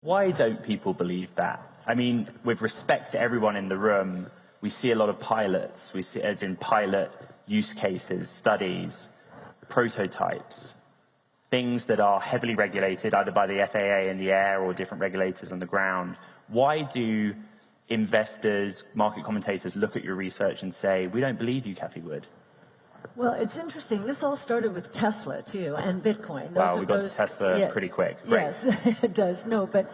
Why don't people believe that? I mean, with respect to everyone in the room, we see a lot of pilots. We see, as in pilot use cases, studies, prototypes, things that are heavily regulated either by the FAA in the air or different regulators on the ground. Why do investors, market commentators look at your research and say, we don't believe you, Cathie Wood? Well, it's interesting. This all started with Tesla, too, and Bitcoin. Wow, we got to Tesla pretty quick. Great. Yes, it does. No, but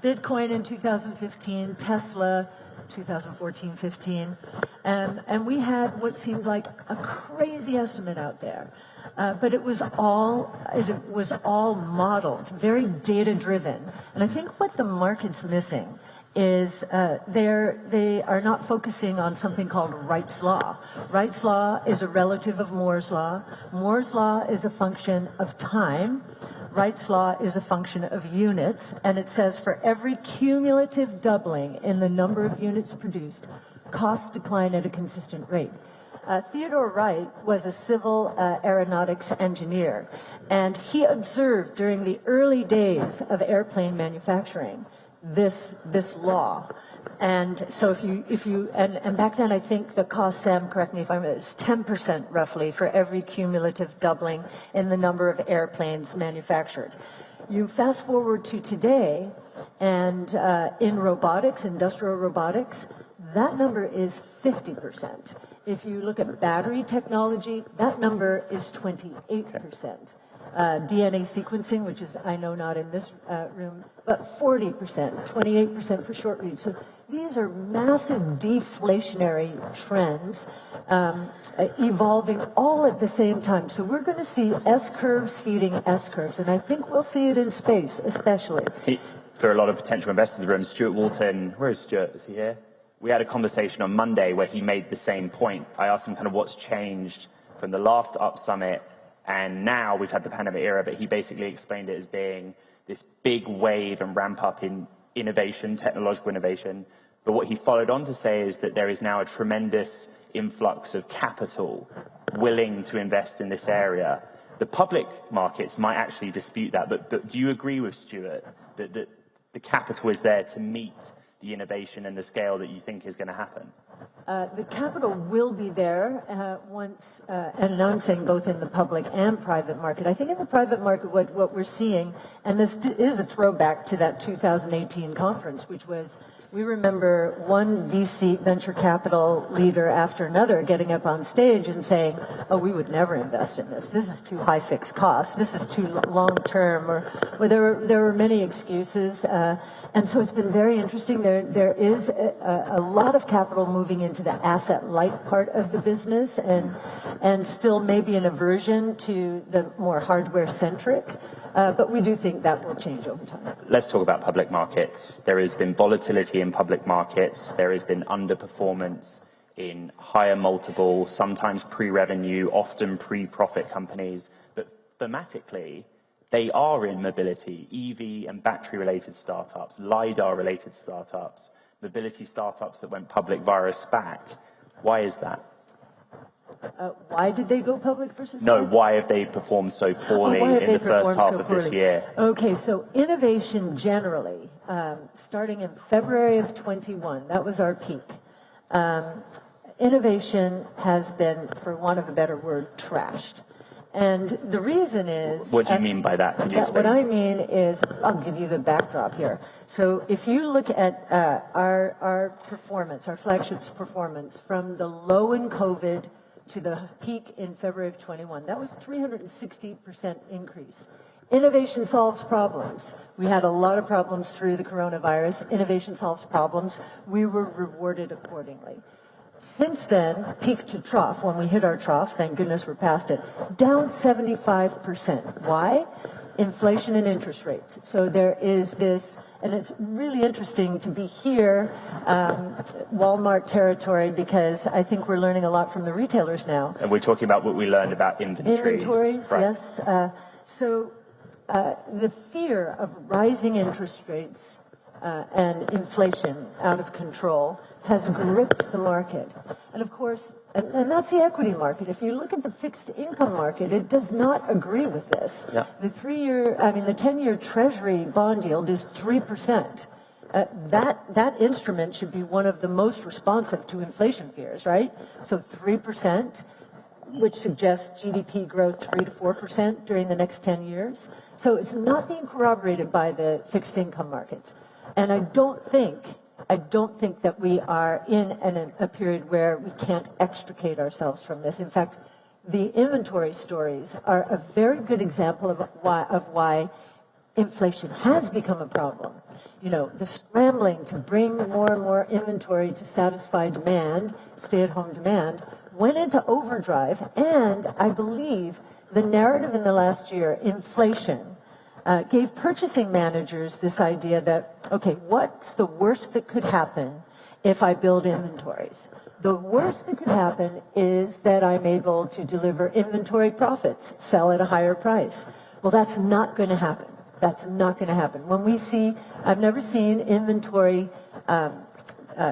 Bitcoin in 2015, Tesla 2014-15, and we had what seemed like a crazy estimate out there. But it was all modeled, very data-driven. And I think what the market's missing is they are not focusing on something called Wright's Law. Wright's Law is a relative of Moore's Law. Moore's Law is a function of time. Wright's Law is a function of units, and it says for every cumulative doubling in the number of units produced, costs decline at a consistent rate. Theodore Wright was a civil aeronautics engineer, and he observed during the early days of airplane manufacturing this law. And so if you and back then I think the cost, Sam, correct me if I'm, it's 10% roughly for every cumulative doubling in the number of airplanes manufactured. You fast forward to today, and in robotics, industrial robotics, that number is 50%. If you look at battery technology, that number is 28%. DNA sequencing, which is, I know, not in this room, but 40%, 28% for short read. So these are massive deflationary trends evolving all at the same time. So we're going to see S-curves feeding S-curves, and I think we'll see it in space, especially. For a lot of potential investors in the room, Stuart Walton, where is Stuart? Is he here? We had a conversation on Monday where he made the same point. I asked him kind of what's changed from the last Up Summit, and now we've had the pandemic era, but he basically explained it as being this big wave and ramp up in innovation, technological innovation. But what he followed on to say is that there is now a tremendous influx of capital willing to invest in this area. The public markets might actually dispute that, but do you agree with Stuart that the capital is there to meet the innovation and the scale that you think is going to happen? The capital will be there once, and I'm saying both in the public and private market. I think in the private market what we're seeing, and this is a throwback to that 2018 conference, which was, we remember one VC venture capital leader after another getting up on stage and saying, oh, we would never invest in this. This is too high fixed costs. This is too long term. Or there were many excuses. And so it's been very interesting. There is a lot of capital moving into the asset-light part of the business, and still maybe an aversion to the more hardware-centric. But we do think that will change over time. Let's talk about public markets. There has been volatility in public markets. There has been underperformance in higher multiple, sometimes pre-revenue, often pre-profit companies. But thematically, they are in mobility, EV and battery-related startups, LiDAR-related startups, mobility startups that went public via a SPAC. Why is that? Why did they go public versus SPAC? No, why have they performed so poorly in the first half of this year? Okay, so innovation generally, starting in February of 21, that was our peak. Innovation has been, for want of a better word, trashed. And the reason is... What do you mean by that? Could you explain? What I mean is, I'll give you the backdrop here. So if you look at our performance, our flagship's performance, from the low in COVID to the peak in February of 21, that was 360% increase. Innovation solves problems. We had a lot of problems through the coronavirus. Innovation solves problems. We were rewarded accordingly. Since then, peak to trough, when we hit our trough, thank goodness we're past it, down 75%. Why? Inflation and interest rates. So there is this, and it's really interesting to be here, Walmart territory, because I think we're learning a lot from the retailers now. And we're talking about what we learned about inventories. Inventories, right. Yes. So the fear of rising interest rates and inflation out of control has gripped the market. And of course, and that's the equity market. If you look at the fixed income market, it does not agree with this. Yeah. The 10-year Treasury bond yield is 3%. That instrument should be one of the most responsive to inflation fears, right? So 3%, which suggests GDP growth 3 to 4% during the next 10 years. So it's not being corroborated by the fixed income markets. And I don't think that we are in a period where we can't extricate ourselves from this. In fact, the inventory stories are a very good example of why inflation has become a problem. You know, the scrambling to bring more and more inventory to satisfy demand, stay-at-home demand, went into overdrive, and I believe the narrative in the last year, inflation, gave purchasing managers this idea that, okay, what's the worst that could happen if I build inventories? The worst that could happen is that I'm able to deliver inventory profits, sell at a higher price. Well, that's not going to happen. That's not going to happen. When we see, I've never seen inventory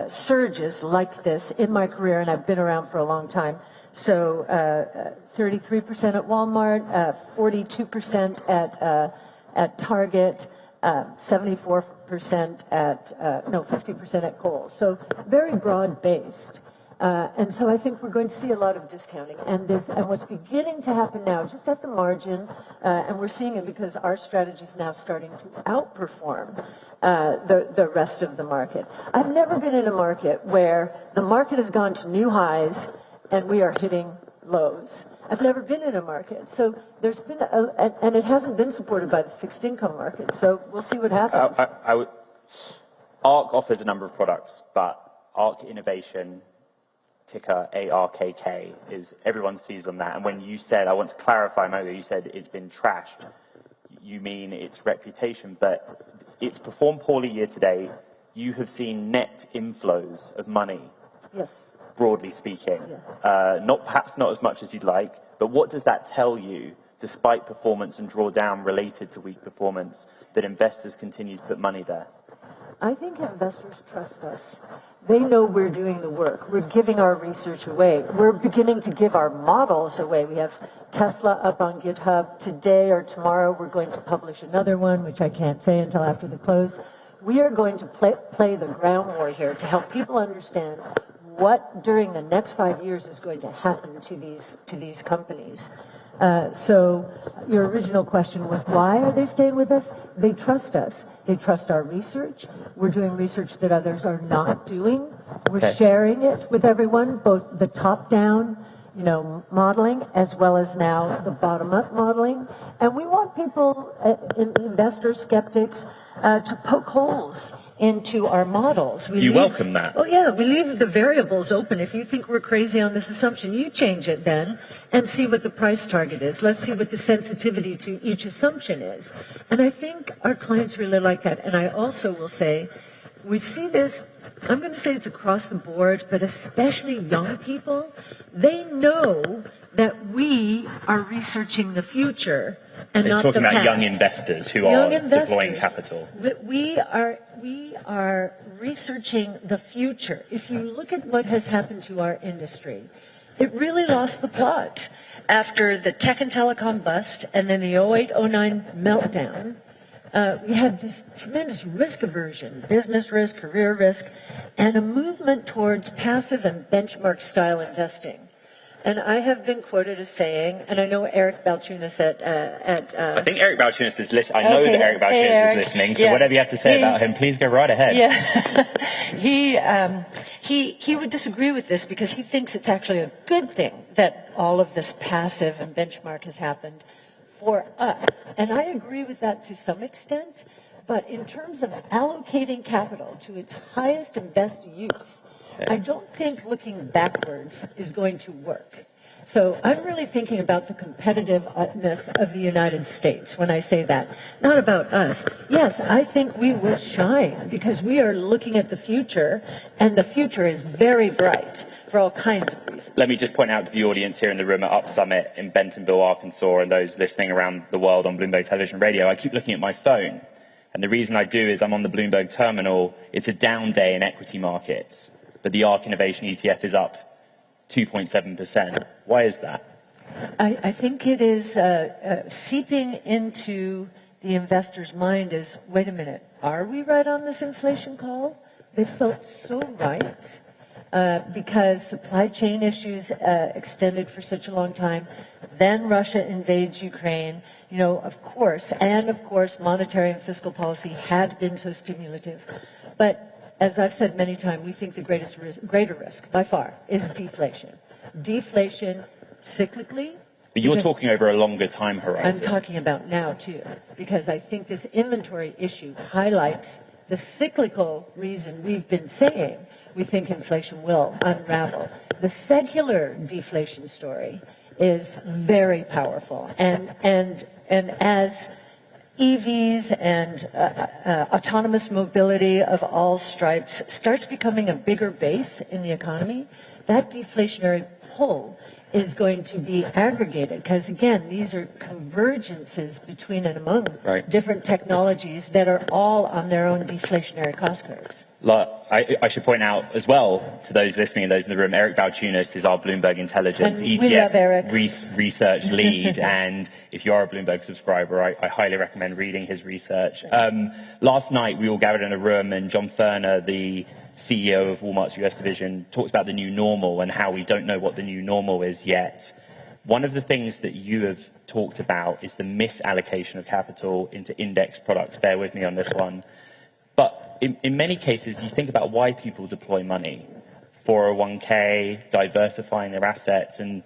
surges like this in my career, and I've been around for a long time. So 33% at Walmart, 42% at Target, 74% at, 50% at Kohl's. So very broad-based. And so I think we're going to see a lot of discounting. And what's beginning to happen now, just at the margin, and we're seeing it because our strategy is now starting to outperform the rest of the market. I've never been in a market where the market has gone to new highs and we are hitting lows. I've never been in a market. So there's been, and it hasn't been supported by the fixed income market. So we'll see what happens. ARK offers a number of products, but ARK Innovation, ticker ARKK, is everyone sees on that. And when you said, I want to clarify, Mogo, you said it's been trashed, you mean its reputation, but it's performed poorly year to date. You have seen net inflows of money. Yes. Broadly speaking, yeah. Perhaps not as much as you'd like, but what does that tell you, despite performance and drawdown related to weak performance, that investors continue to put money there? I think investors trust us. They know we're doing the work. We're giving our research away. We're beginning to give our models away. We have Tesla up on GitHub. Today or tomorrow, we're going to publish another one, which I can't say until after the close. We are going to play the ground war here to help people understand what during the next 5 years is going to happen to these companies. So your original question was, why are they staying with us? They trust us. They trust our research. We're doing research that others are not doing. We're sharing it with everyone, both the top-down, modeling, as well as now the bottom-up modeling. And we want people, investors, skeptics, to poke holes into our models. You welcome that? Oh, yeah. We leave the variables open. If you think we're crazy on this assumption, you change it then and see what the price target is. Let's see what the sensitivity to each assumption is. And I think our clients really like that. And I also will say, we see this, I'm going to say it's across the board, but especially young people, they know that we are researching the future and not the past. They're talking about young investors who are deploying capital. We are researching the future. If you look at what has happened to our industry, it really lost the plot after the tech and telecom bust and then the 08-09 meltdown. We had this tremendous risk aversion, business risk, career risk, and a movement towards passive and benchmark style investing. And I have been quoted as saying, and I know Eric Balchunas I think Eric Balchunas is listening. I know that Eric Balchunas is listening, so whatever you have to say about him, please go right ahead. Yeah. He would disagree with this because he thinks it's actually a good thing that all of this passive and benchmark has happened for us. And I agree with that to some extent, but in terms of allocating capital to its highest and best use, I don't think looking backwards is going to work. So I'm really thinking about the competitiveness of the United States when I say that, not about us. Yes, I think we will shine because we are looking at the future, and the future is very bright for all kinds of reasons. Let me just point out to the audience here in the room at Up Summit in Bentonville, Arkansas, and those listening around the world on Bloomberg Television Radio, I keep looking at my phone. And the reason I do is I'm on the Bloomberg terminal. It's a down day in equity markets. but the ARK Innovation ETF is up 2.7%. Why is that? I think it is seeping into the investor's mind is, wait a minute, are we right on this inflation call? They felt so right because supply chain issues extended for such a long time. Then Russia invades Ukraine. You know, of course, monetary and fiscal policy had been so stimulative. But as I've said many times, we think the greater risk, by far, is deflation. Deflation cyclically. But you're talking over a longer time horizon. I'm talking about now, too, because I think this inventory issue highlights the cyclical reason we've been saying we think inflation will unravel. The secular deflation story is very powerful. And as EVs and autonomous mobility of all stripes starts becoming a bigger base in the economy, that deflationary pull is going to be aggregated because, again, these are convergences between and among different technologies that are all on their own deflationary cost curves. I should point out as well to those listening and those in the room, Eric Balchunas is our Bloomberg Intelligence ETF research lead, and if you are a Bloomberg subscriber, I highly recommend reading his research. Last night we all gathered in a room and John Furner, the CEO of Walmart's US division, talked about the new normal and how we don't know what the new normal is yet. One of the things that you have talked about is the misallocation of capital into index products. Bear with me on this one. But in many cases, you think about why people deploy money. 401k, diversifying their assets, and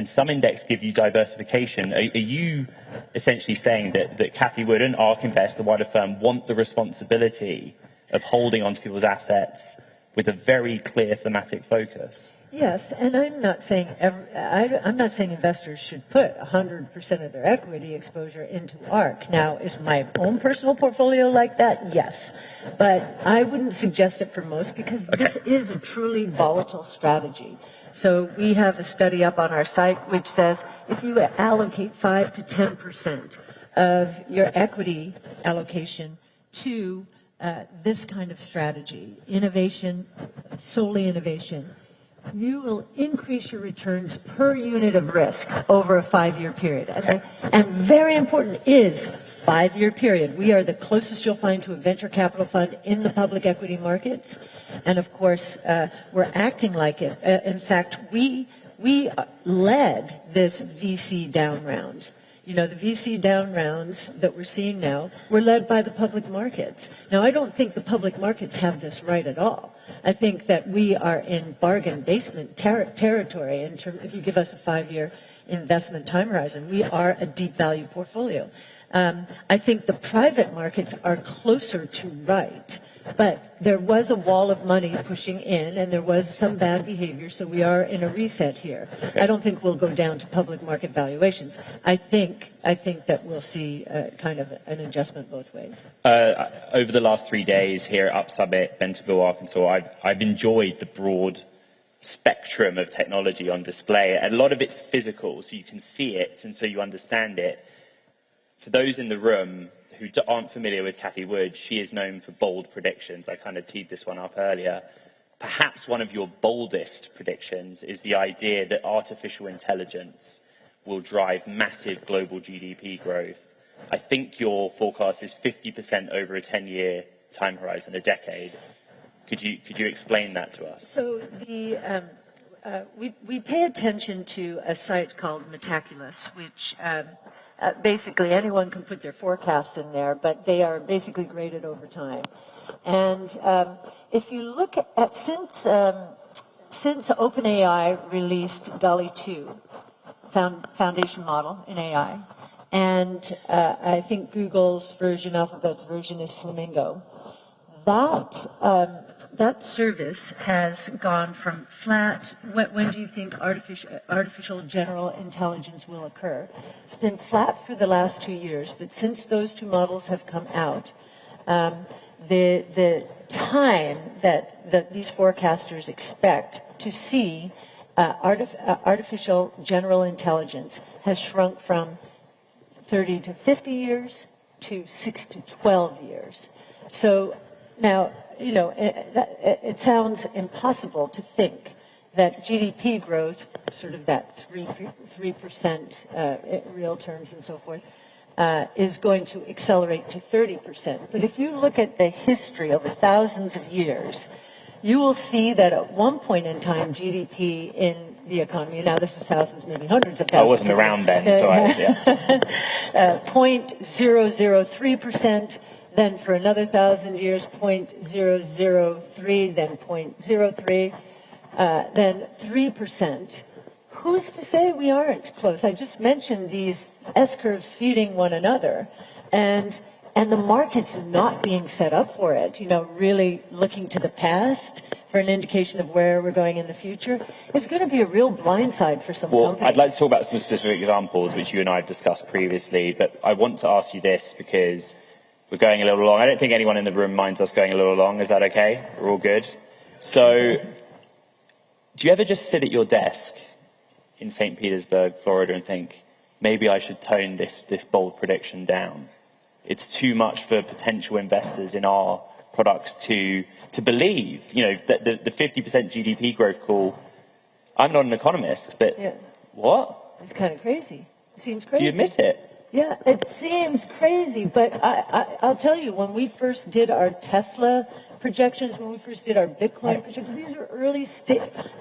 some index give you diversification. Are you essentially saying that Cathie Wood and ARK Invest, the wider firm, want the responsibility of holding onto people's assets with a very clear thematic focus? Yes, and I'm not saying investors should put 100% of their equity exposure into ARK. Now, is my own personal portfolio like that? Yes, but I wouldn't suggest it for most because this is a truly volatile strategy. So we have a study up on our site which says if you allocate 5 to 10% of your equity allocation to this kind of strategy, innovation, solely innovation, you will increase your returns per unit of risk over a 5-year period. And very important is 5-year period. We are the closest you'll find to a venture capital fund in the public equity markets. And of course, we're acting like it. In fact, we led this VC down round. You know, the VC down rounds that we're seeing now were led by the public markets. Now, I don't think the public markets have this right at all. I think that we are in bargain basement territory in terms, if you give us a 5-year investment time horizon, we are a deep value portfolio. I think the private markets are closer to right, but there was a wall of money pushing in and there was some bad behavior, so we are in a reset here. I don't think we'll go down to public market valuations. I think that we'll see kind of an adjustment both ways. Over the last 3 days here at Up Summit, Bentonville, Arkansas, I've enjoyed the broad spectrum of technology on display. A lot of it's physical, so you can see it and so you understand it. For those in the room who aren't familiar with Cathie Wood, she is known for bold predictions. I kind of teed this one up earlier. Perhaps one of your boldest predictions is the idea that artificial intelligence will drive massive global GDP growth. I think your forecast is 50% over a 10-year time horizon, a decade. Could you explain that to us? So we pay attention to a site called Metaculus, which basically anyone can put their forecasts in there, but they are basically graded over time. And if you look at since OpenAI released DALL-E 2 foundation model in AI, and I think Google's version, Alphabet's version is Flamingo, that service has gone from flat. When do you think artificial general intelligence will occur? It's been flat for the last 2 years, but since those two models have come out, the time that these forecasters expect to see artificial general intelligence has shrunk from 30 to 50 years to 6 to 12 years. So now, it sounds impossible to think that GDP growth, sort of that 3% real terms and so forth, is going to accelerate to 30%. But if you look at the history over thousands of years, you will see that at one point in time, GDP in the economy, now this is thousands, maybe hundreds of thousands. I wasn't around then, so 0.003%, then for another 1,000 years, 0.003, then 0.03, then 3%. Who's to say we aren't close? I just mentioned these S-curves feeding one another, and the market's not being set up for it, really looking to the past for an indication of where we're going in the future is going to be a real blindside for some companies. I'd like to talk about some specific examples, which you and I have discussed previously, but I want to ask you this because we're going a little long. I don't think anyone in the room minds us going a little long. Is that okay? We're all good? So, do you ever just sit at your desk in St. Petersburg, Florida, and think, maybe I should tone this bold prediction down? It's too much for potential investors in our products to believe. That the 50% GDP growth call, I'm not an economist, but what? It's kind of crazy. It seems crazy. Do you admit it? Yeah, it seems crazy, but I'll tell you, when we first did our Tesla projections, when we first did our Bitcoin projections, these are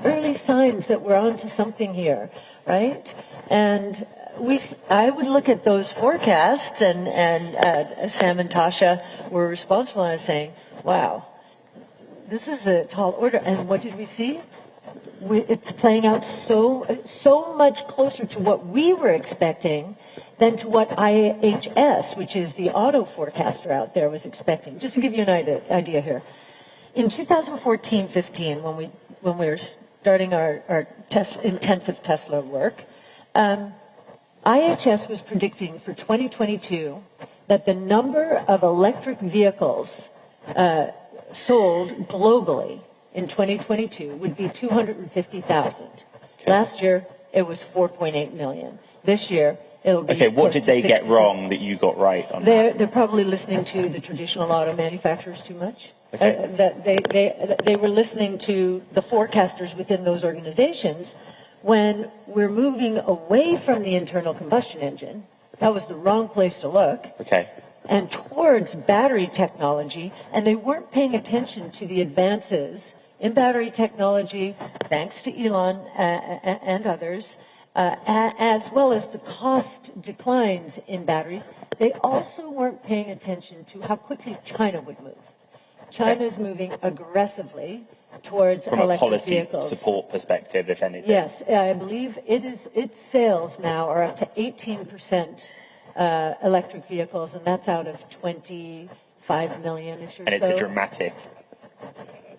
early signs that we're onto something here, right? And I would look at those forecasts, and Sam and Tasha were responsible, and I was saying, wow, this is a tall order. And what did we see? It's playing out so much closer to what we were expecting than to what IHS, which is the auto forecaster out there, was expecting. Just to give you an idea here. In 2014-15, when we were starting our intensive Tesla work, IHS was predicting for 2022 that the number of electric vehicles sold globally in 2022 would be 250,000. Okay. Last year, it was 4.8 million. This year, it'll be what did they get wrong that you got right on that? They're probably listening to the traditional auto manufacturers too much. Okay. They were listening to the forecasters within those organizations. When we're moving away from the internal combustion engine, that was the wrong place to look. Okay. And towards battery technology, and they weren't paying attention to the advances in battery technology, thanks to Elon and others, as well as the cost declines in batteries. They also weren't paying attention to how quickly China would move. China's moving aggressively towards from a policy vehicles. Support perspective, if anything. Yes, I believe its sales now are up to 18% electric vehicles, and that's out of 25 million-ish or so. And it's a dramatic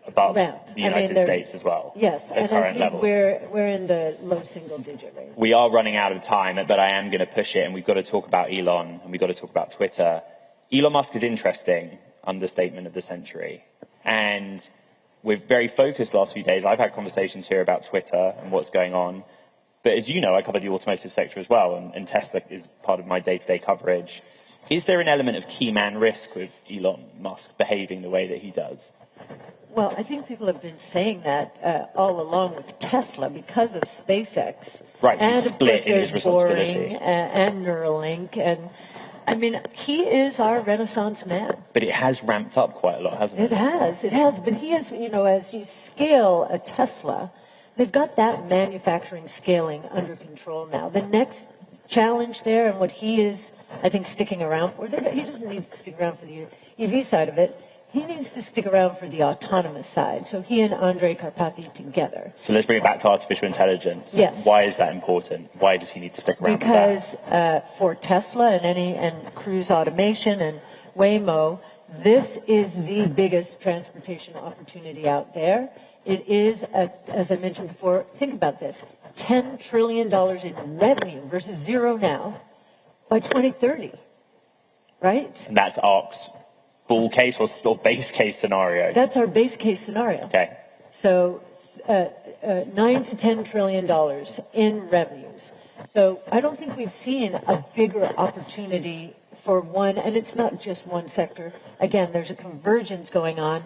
above the United States as well. Yes, and I think we're in the low single-digit range. We are running out of time, but I am going to push it, and we've got to talk about Elon, and we've got to talk about Twitter. Elon Musk is interesting, understatement of the century. And we're very focused the last few days. I've had conversations here about Twitter and what's going on. But as you know, I cover the automotive sector as well, and Tesla is part of my day-to-day coverage. Is there an element of key man risk with Elon Musk behaving the way that he does? Well, I think people have been saying that all along with Tesla because of SpaceX. Right, and he's split in his responsibility. And Neuralink. And I mean, he is our Renaissance man. But it has ramped up quite a lot, hasn't it? It has. But he is, as you scale a Tesla, they've got that manufacturing scaling under control now. The next challenge there, and what he is, I think, sticking around for, he doesn't need to stick around for the EV side of it. He needs to stick around for the autonomous side. So he and Andrej Karpathy together. So let's bring it back to artificial intelligence. Yes. Why is that important? Why does he need to stick around because, for that? Because for Tesla and cruise automation and Waymo, this is the biggest transportation opportunity out there. It is, as I mentioned before, think about this, $10 trillion in revenue versus zero now by 2030, right? And that's ARK's bull case or base case scenario? That's our base case scenario. Okay. So $9 to $10 trillion in revenues. So I don't think we've seen a bigger opportunity for one, and it's not just one sector. Again, there's a convergence going on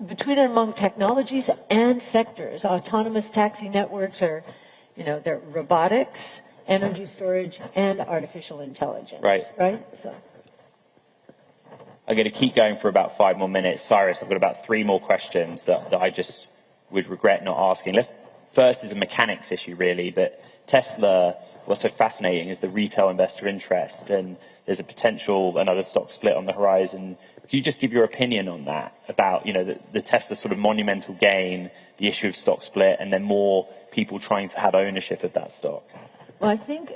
between and among technologies and sectors. Autonomous taxi networks are, they're robotics, energy storage, and artificial intelligence. Right? So. I'm going to keep going for about 5 more minutes. Cyrus, I've got about 3 more questions that I just would regret not asking. First is a mechanics issue, really, but Tesla, what's so fascinating is the retail investor interest, and there's a potential another stock split on the horizon. Can you just give your opinion on that, about the Tesla sort of monumental gain, the issue of stock split, and then more people trying to have ownership of that stock? Well, I think,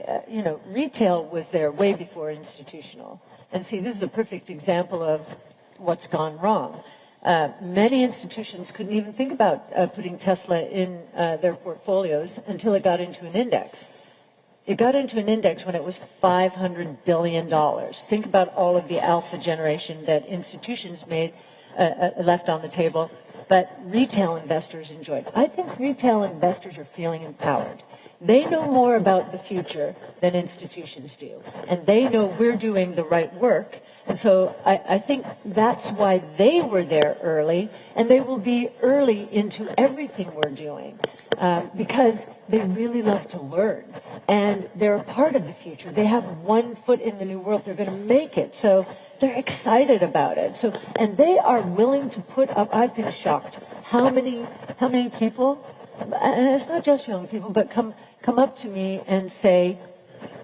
retail was there way before institutional. And see, this is a perfect example of what's gone wrong. Many institutions couldn't even think about putting Tesla in their portfolios until it got into an index. It got into an index when it was $500 billion. Think about all of the alpha generation that institutions made, left on the table, but retail investors enjoyed. I think retail investors are feeling empowered. They know more about the future than institutions do, and they know we're doing the right work. And so I think that's why they were there early, and they will be early into everything we're doing, because they really love to learn, and they're a part of the future. They have one foot in the new world. They're going to make it, so they're excited about it. So, and they are willing to put up. I've been shocked how many people, and it's not just young people, but come up to me and say,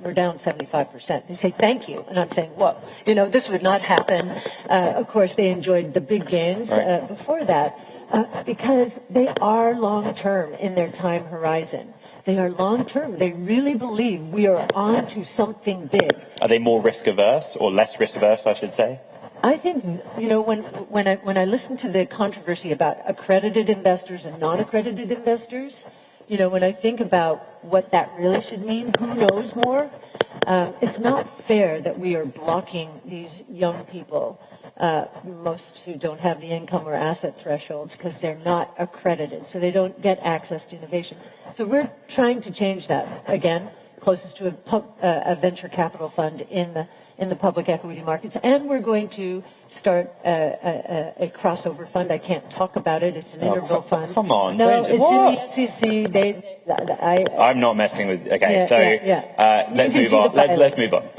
we're down 75%. They say, thank you. And I'm saying, whoa, this would not happen. Of course, they enjoyed the big gains before that, because they are long-term in their time horizon. They are long-term. They really believe we are on to something big. Are they more risk-averse, or less risk-averse, I should say? I think, when I listen to the controversy about accredited investors and non-accredited investors, when I think about what that really should mean, who knows more? It's not fair that we are blocking these young people, most who don't have the income or asset thresholds, because they're not accredited, so they don't get access to innovation. So we're trying to change that, again, closest to a venture capital fund in the public equity markets, and we're going to start a crossover fund. I can't talk about it. It's an interval fund. Come on. No, it's in the SEC. I'm not messing with. Okay, let's move on. Let's move on.